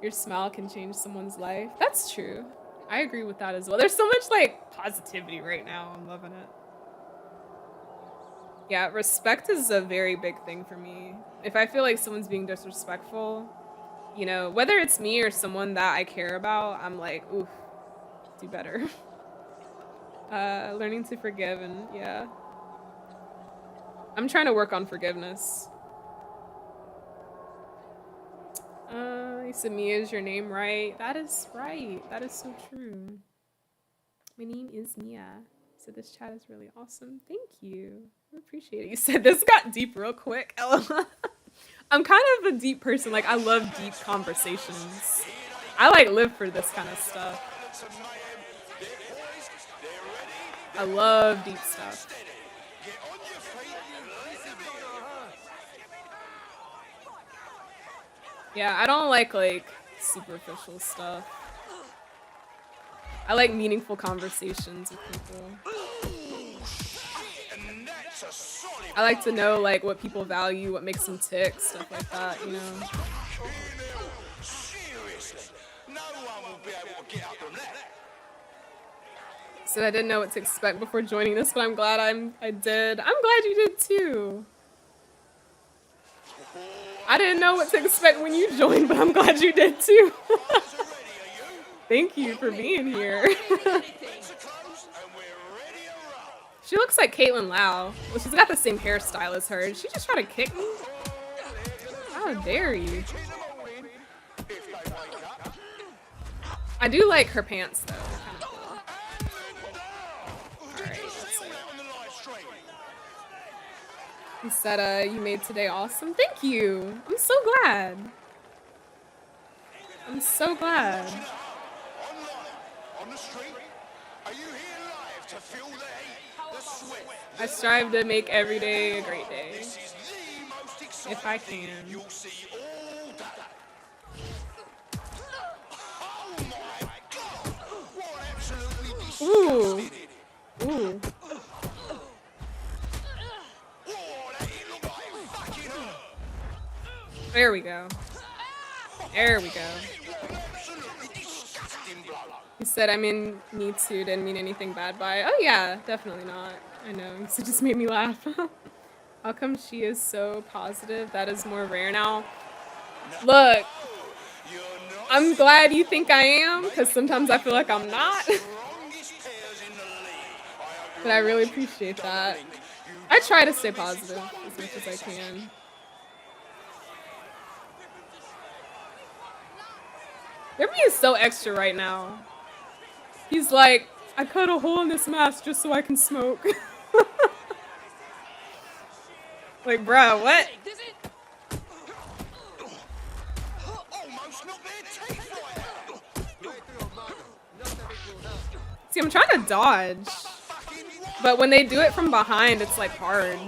your smile can change someone's life. That's true. I agree with that as well. There's so much like positivity right now. I'm loving it. Yeah, respect is a very big thing for me. If I feel like someone's being disrespectful, you know, whether it's me or someone that I care about, I'm like, oof, do better. Learning to forgive and yeah. I'm trying to work on forgiveness. You said Mia is your name, right? That is right. That is so true. My name is Mia. So this chat is really awesome. Thank you. I appreciate it. You said this got deep real quick. I'm kind of a deep person. Like, I love deep conversations. I like live for this kind of stuff. I love deep stuff. Yeah, I don't like superficial stuff. I like meaningful conversations with people. I like to know like what people value, what makes them tick, stuff like that, you know. So I didn't know what to expect before joining this, but I'm glad I did. I'm glad you did too. I didn't know what to expect when you joined, but I'm glad you did too. Thank you for being here. She looks like Caitlin Lau. Well, she's got the same hairstyle as her. Did she just try to kick me? How dare you? I do like her pants though. He said, you made today awesome. Thank you. I'm so glad. I'm so glad. I strive to make every day a great day. If I can. Ooh. Ooh. There we go. There we go. He said, I mean, me too, didn't mean anything bad by it. Oh yeah, definitely not. I know, it just made me laugh. How come she is so positive? That is more rare now. Look, I'm glad you think I am, because sometimes I feel like I'm not. But I really appreciate that. I try to stay positive as much as I can. They're being so extra right now. He's like, I cut a hole in this mask just so I can smoke. Like, bruh, what? See, I'm trying to dodge. But when they do it from behind, it's like hard.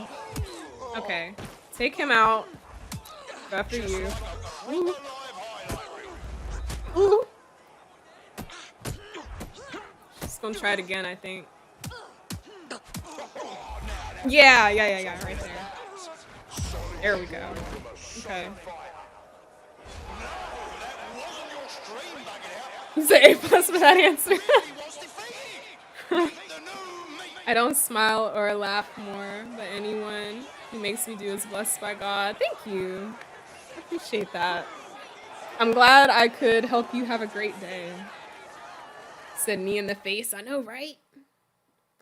Okay. Take him out. Go after you. Ooh. Ooh. Just gonna try it again, I think. Yeah, right there. There we go. Okay. You say A+ for that answer. I don't smile or laugh more, but anyone who makes me do is blessed by God. Thank you. I appreciate that. I'm glad I could help you have a great day. Said me in the face. I know, right?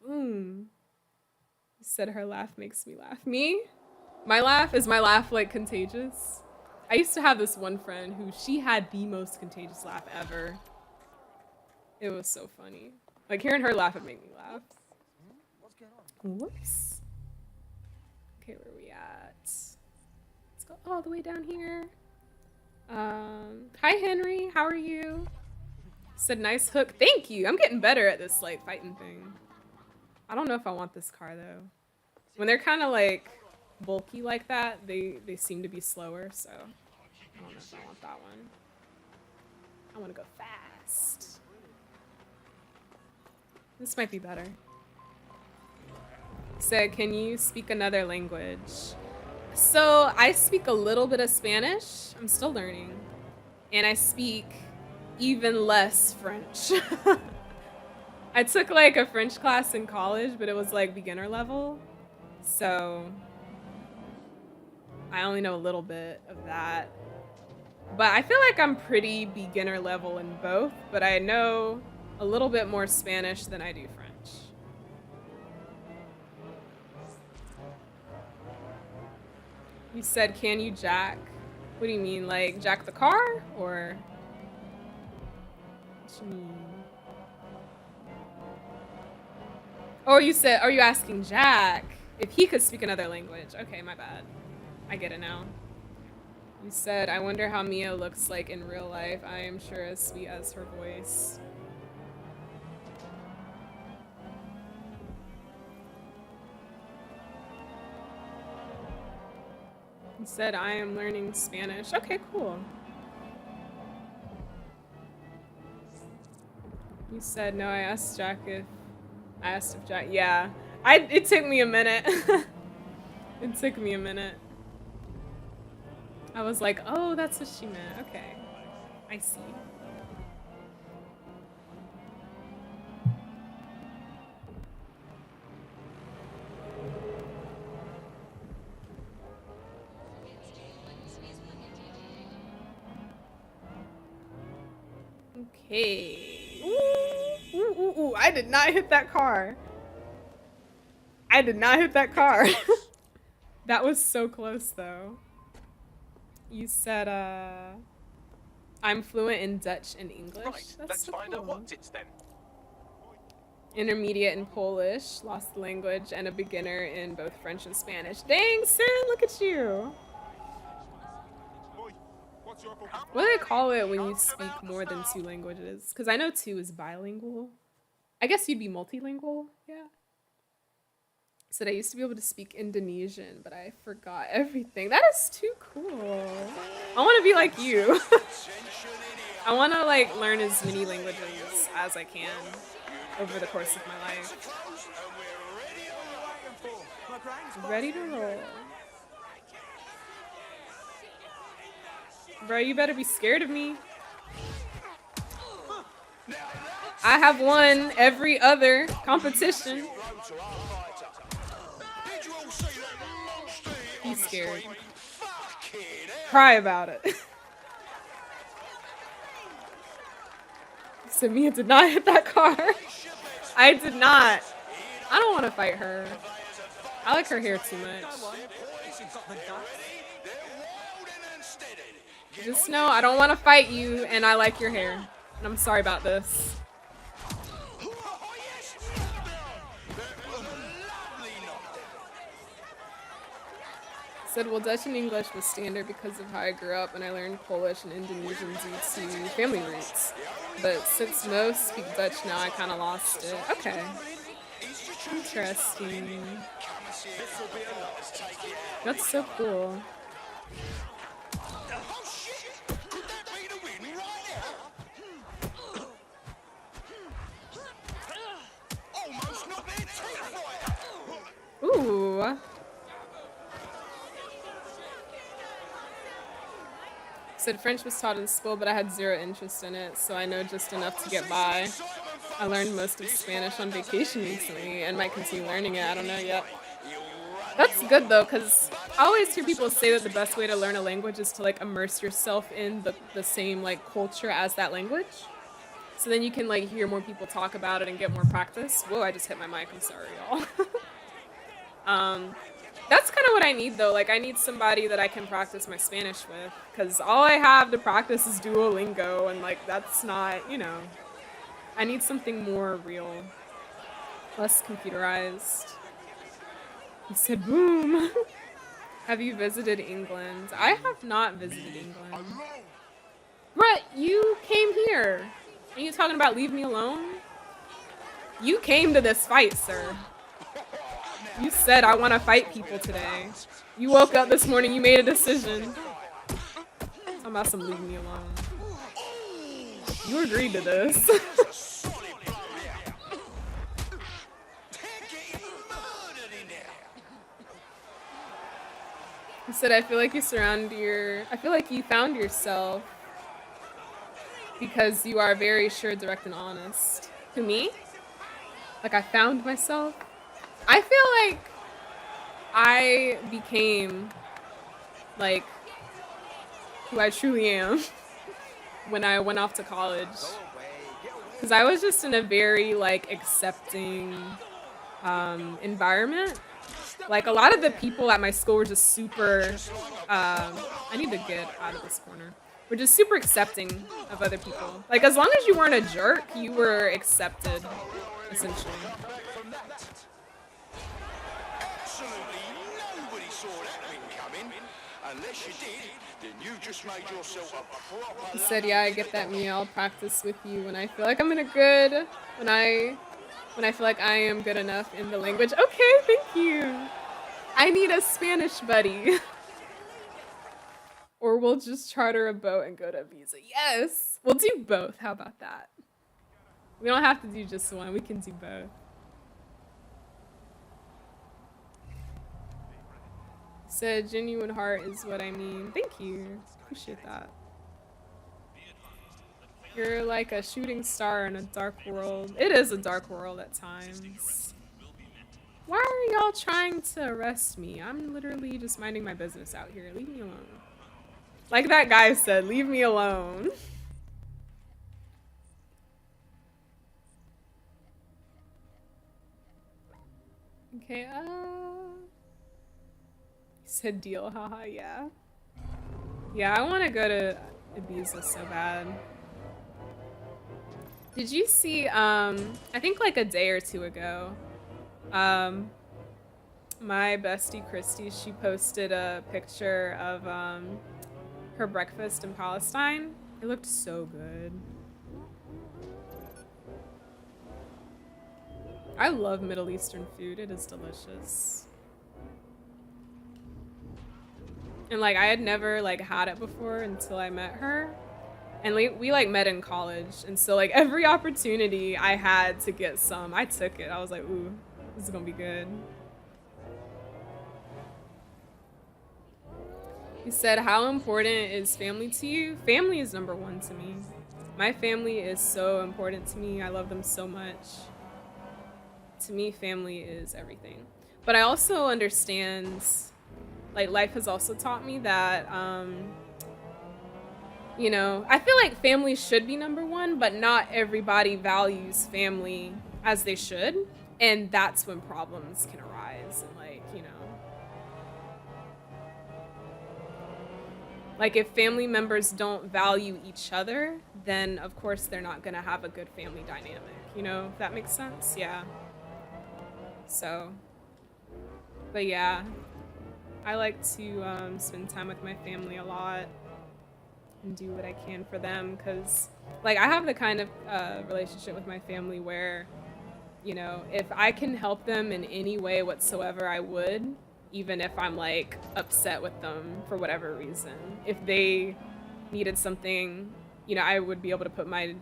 Boom. Said her laugh makes me laugh. Me? Is my laugh like contagious? I used to have this one friend who she had the most contagious laugh ever. It was so funny. Like hearing her laugh, it made me laugh. Whoops. Okay, where are we at? Let's go all the way down here. Hi Henry, how are you? Said nice hook. Thank you. I'm getting better at this like fighting thing. I don't know if I want this car though. When they're kind of like bulky like that, they seem to be slower, so I don't know if I want that one. I want to go fast. This might be better. Said, can you speak another language? So I speak a little bit of Spanish. I'm still learning. And I speak even less French. I took like a French class in college, but it was like beginner level. So I only know a little bit of that. But I feel like I'm pretty beginner level in both, but I know a little bit more Spanish than I do French. You said, can you jack? What do you mean, like jack the car? Or what you mean? Oh, you said, are you asking Jack if he could speak another language? Okay, my bad. I get it now. You said, I wonder how Mia looks like in real life. I am sure as sweet as her voice. You said, I am learning Spanish. Okay, cool. You said, no, I asked Jack if Jack, yeah. It took me a minute. It took me a minute. I was like, oh, that's what she meant. Okay. I see. Okay. Ooh, ooh, ooh, ooh. I did not hit that car. I did not hit that car. That was so close, though. You said, I'm fluent in Dutch and English. Right, That's let's so find cool. out what's it then. Intermediate in Polish, lost the language, and a beginner in both French and Spanish. Dang, Sin, look at you. What do they call it when you speak more than 2 languages? Because I know 2 is bilingual. I guess you'd be multilingual, yeah. Said I used to be able to speak Indonesian, but I forgot everything. That is too cool. I want to be like you. I want to like learn as many languages as I can over the course of my life. Ready to roll. Bro, you better be scared of me. I have won every other competition. He's scared. Cry about it. So Mia did not hit that car. I did not. I don't want to fight her. I like her hair too much. Just know I don't want to fight you, and I like your hair. And I'm sorry about this. Said, well, Dutch and English was standard because of how I grew up, and I learned Polish and Indonesian due to family roots. But since most speak Dutch now, I kind of lost it. Okay. Interesting. That's so cool. Ooh. Said French was taught in school, but I had zero interest in it, so I know just enough to get by. I learned most of Spanish on vacation recently and might continue learning it. I don't know yet. That's good though, because I always hear people say that the best way to learn a language is to like immerse yourself in the same like culture as that language. So then you can like hear more people talk about it and get more practice. Whoa, I just hit my mic, I'm sorry, y'all. That's kind of what I need though. Like I need somebody that I can practice my Spanish with, because all I have to practice is Duolingo, and like that's not, you know. I need something more real, less computerized. He said, boom. Have you visited England? I have not visited England. Brett, you came here. Are you talking about leave me alone? You came to this fight, sir. You said I want to fight people today. You woke up this morning, you made a decision. Talking about some leave me alone. You agreed to this. You said, I feel like you found yourself because you are very sure, direct, and honest. To me? Like I found myself? I feel like I became like who I truly am when I went off to college. Because I was just in a very like accepting environment. Like a lot of the people at my school were just super, I need to get out of this corner. We're just super accepting of other people. Like as long as you weren't a jerk, you were accepted, essentially. Absolutely nobody saw that thing coming. Unless you did, then you just made yourself a proper... He said, yeah, I get that, Mia. I'll practice with you when I feel like I'm in a good, when I feel like I am good enough in the language. Okay, thank you. I need a Spanish buddy. Or we'll just charter a boat and go to Ibiza. Yes, we'll do both. How about that? We don't have to do just one. We can do both. Said genuine heart is what I mean. Thank you. Appreciate that. You're like a shooting star in a dark world. It is a dark world at times. Why are y'all trying to arrest me? I'm literally just minding my business out here. Leave me alone. Like that guy said, leave me alone. Okay, he said deal, haha, yeah. Yeah, I want to go to Ibiza so bad. Did you see, I think like a day or two ago, my bestie Christy, she posted a picture of her breakfast in Palestine. It looked so good. I love Middle Eastern food. It is delicious. And like I had never like had it before until I met her. And we like met in college, and so like every opportunity I had to get some, I took it. I was like, ooh, this is gonna be good. He said, how important is family to you? Family is number one to me. My family is so important to me. I love them so much. To me, family is everything. But I also understand, like life has also taught me that, you know, I feel like family should be number one, but not everybody values family as they should. And that's when problems can arise. And like, you know, like if family members don't value each other, then of course they're not gonna have a good family dynamic. You know, if that makes sense? Yeah. So, but yeah, I like to spend time with my family a lot and do what I can for them, because like I have the kind of relationship with my family where, you know, if I can help them in any way whatsoever, I would, even if I'm like upset with them for whatever reason. If they needed something, you know, I would be able to put my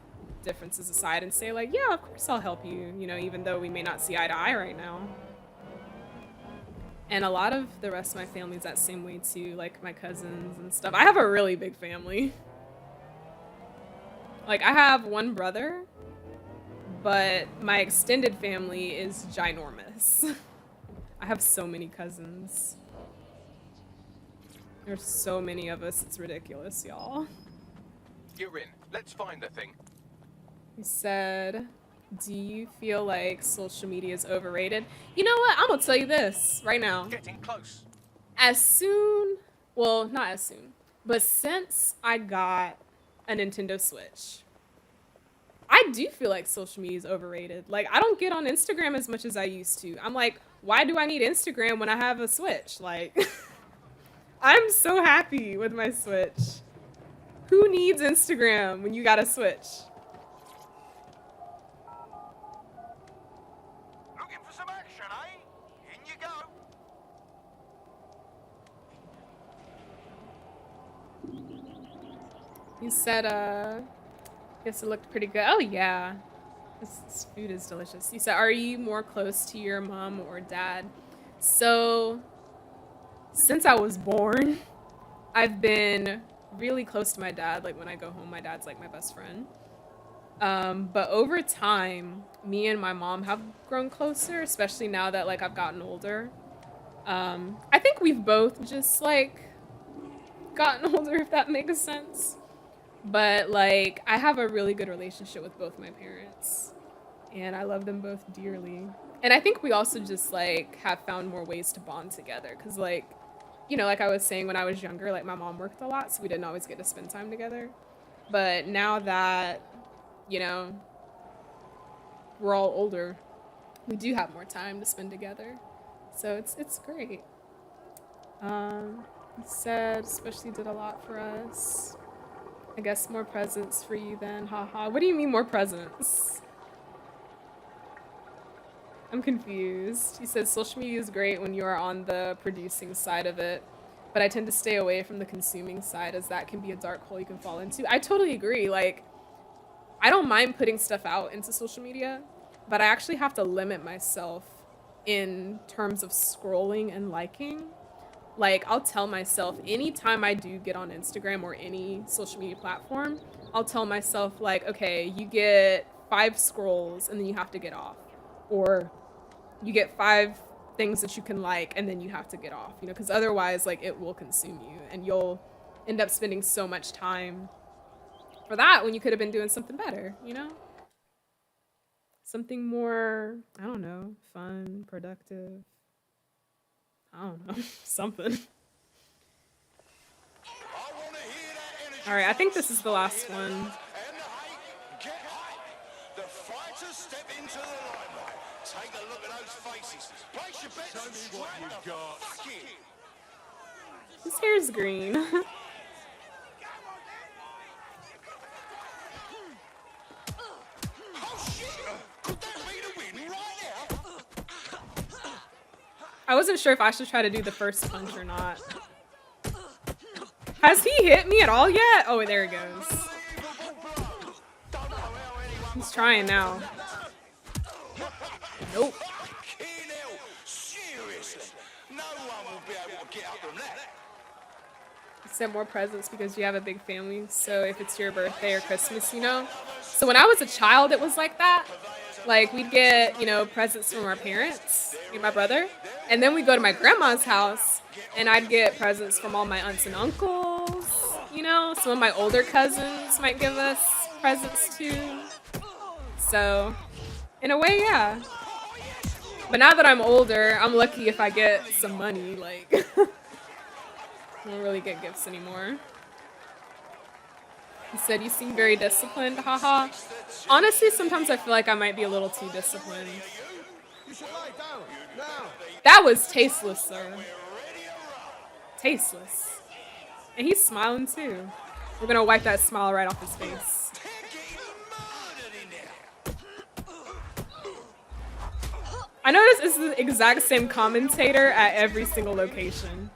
differences aside and say like, yeah, of course I'll help you, you know, even though we may not see eye to eye right now. And a lot of the rest of my family's that same way too, like my cousins and stuff. I have a really big family. Like, I have one brother, but my extended family is ginormous. I have so many cousins. There's so many of us, it's ridiculous, y'all. You're in. Let's find the thing. He said, do you feel like social media is overrated? You know what? I'm gonna tell you this right now. Getting close. As soon, well, not as soon, but since I got a Nintendo Switch, I do feel like social media is overrated. Like, I don't get on Instagram as much as I used to. I'm like, why do I need Instagram when I have a Switch? Like, I'm so happy with my Switch. Who needs Instagram when you got a Switch? Looking for some action, eh? In you go. You said, guess it looked pretty good. Oh, yeah. This food is delicious. You said, are you more close to your mom or dad? So, since I was born, I've been really close to my dad. Like, when I go home, my dad's like my best friend. But over time, me and my mom have grown closer, especially now that, like, I've gotten older. I think we've both just, like, gotten older, if that makes sense. But, like, I have a really good relationship with both my parents. And I love them both dearly. And I think we also just, like, have found more ways to bond together. Because, like, you know, like I was saying when I was younger, like, my mom worked a lot, so we didn't always get to spend time together. But now that, you know, we're all older, we do have more time to spend together. So it's great. He said, especially did a lot for us. I guess more presents for you then, haha. What do you mean more presents? I'm confused. He says social media is great when you are on the producing side of it, but I tend to stay away from the consuming side as that can be a dark hole you can fall into. I totally agree. Like, I don't mind putting stuff out into social media, but I actually have to limit myself in terms of scrolling and liking. Like, I'll tell myself anytime I do get on Instagram or any social media platform, I'll tell myself, like, okay, you get 5 scrolls and then you have to get off. Or you get 5 things that you can like and then you have to get off, you know, because otherwise, like, it will consume you and you'll end up spending so much time for that when you could have been doing something better, you know? Something more, I don't know, fun, productive. I don't know, something. All right, I think this is the last one. The fighters step into the limelight. Take a look at those faces. Place your bets and strike the fuck in. His hair's green. I wasn't sure if I should try to do the first punch or not. Has he hit me at all yet? Oh, there he goes. He's trying now. Nope. You said more presents because you have a big family. So if it's your birthday or Christmas, you know. So when I was a child, it was like that. Like, we'd get, you know, presents from our parents, me and my brother. And then we'd go to my grandma's house, and I'd get presents from all my aunts and uncles. You know, some of my older cousins might give us presents too. So, in a way, yeah. But now that I'm older, I'm lucky if I get some money. Like, I don't really get gifts anymore. He said, you seem very disciplined, haha. Honestly, sometimes I feel like I might be a little too disciplined. That was tasteless, sir. Tasteless. And he's smiling too. We're gonna wipe that smile right off his face. I noticed this is the exact same commentator at every single location.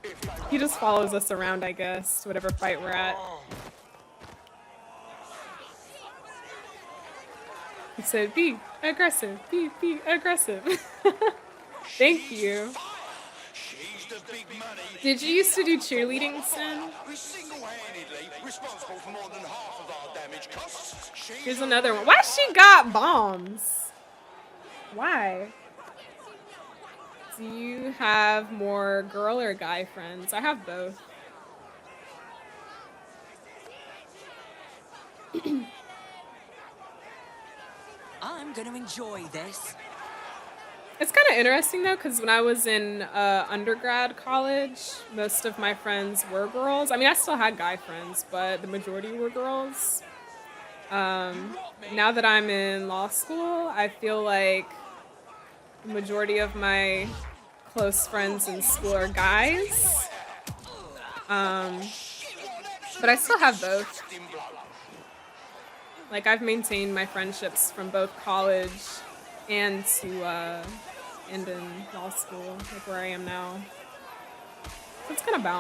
He just follows us around, I guess, to whatever fight we're at. He said, be aggressive, be aggressive. Thank you. Did you used to do cheerleading, Sin? We're single-handedly responsible for more than half of our damage costs. Here's another one. Why she got bombs? Why? Do you have more girl or guy friends? I have both. I'm gonna enjoy this. It's kind of interesting though, because when I was in undergrad college, most of my friends were girls. I mean, I still had guy friends, but the majority were girls. Now that I'm in law school, I feel like the majority of my close friends in school are guys. But I still have both. Like, I've maintained my friendships from both college and in law school, like where I am now. So it's kind of balanced.